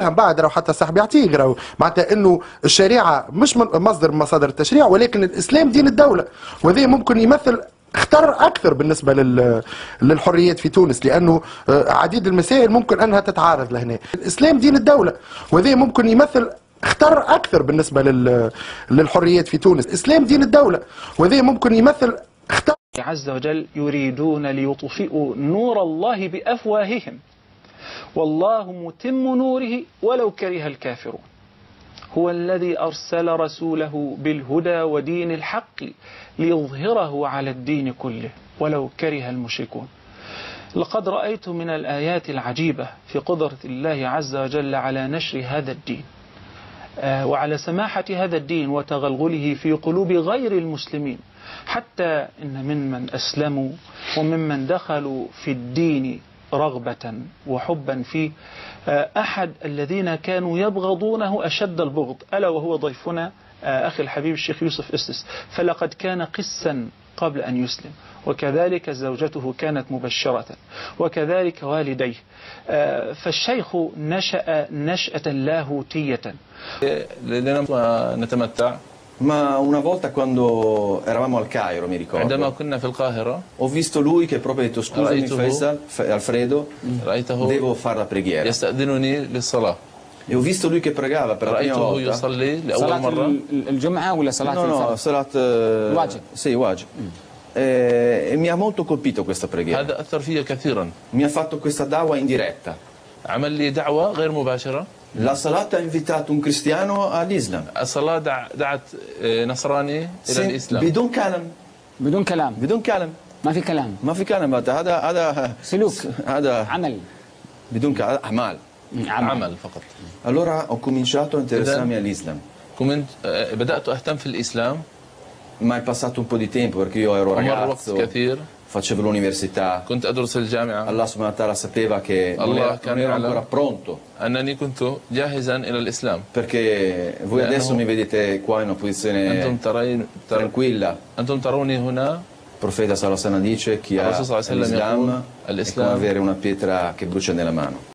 بعد راهو حتى صاحبي يعطيه راهو معناتها انه الشريعه مش مصدر من مصادر التشريع، ولكن الاسلام دين الدوله، وهذا ممكن يمثل اختار اكثر بالنسبه للحريات في تونس، لانه عديد المسائل ممكن انها تتعارض لهنا. الاسلام دين الدوله، وهذا ممكن يمثل اختار اكثر بالنسبه للحريات في تونس. الاسلام دين الدوله، وهذا ممكن يمثل اختار عز وجل يريدون ليطفئوا نور الله بافواههم والله متم نوره ولو كره الكافرون. هو الذي أرسل رسوله بالهدى ودين الحق ليظهره على الدين كله ولو كره المشركون. لقد رأيت من الآيات العجيبة في قدرة الله عز وجل على نشر هذا الدين وعلى سماحة هذا الدين وتغلغله في قلوب غير المسلمين، حتى إن ممن أسلموا وممن دخلوا في الدين رغبة وحبا فيه أحد الذين كانوا يبغضونه أشد البغض، ألا وهو ضيفنا أخي الحبيب الشيخ يوسف إسس، فلقد كان قسا قبل أن يسلم، وكذلك زوجته كانت مبشرة، وكذلك والديه. فالشيخ نشأ نشأة لاهوتية. نتمتع. Ma una volta quando eravamo al Cairo, mi ricordo, عندما كنا في القاهرة ho visto lui che proprio ha detto scusami Faisal, Alfredo, رأيته devo fare la preghiera. يستأذنني للصلاة. E ho visto lui che pregava per la prima رأيته volta. يصلي لأول مرة. الجمعة ولا صلاة No, salat واجب. Sì, wajib. E mi ha molto colpito questa preghiera. هذا أثر فيا كثيرا. Mi ha fatto questa da'wa in diretta. عمل لي دعوة غير مباشرة. La salat ha invitato un cristiano all'Islam. الصلاة دعت نصراني إلى الإسلام. بدون كلام. بدون كلام. بدون كلام. ما في كلام. ما في كلام، هذا سلوك. هذا عمل. بدون كلام، أعمال. عمل فقط. Allora ho cominciato a interessarmi all'Islam. بدأت أهتم في الإسلام. Ma è passato un po' di tempo perché io ero ragazzo, facevo l'università. كنت أدرس الجامعة. Allah subhanahu wa ta'ala sapeva che non ero ancora pronto. أنني كنت جاهزا إلى الإسلام. Perché voi adesso mi vedete qua in una posizione tranquilla. أنتم تروني هنا. Il profeta sallallahu alaihi wasallam dice chi ha l'Islam è come avere una pietra che brucia nella mano.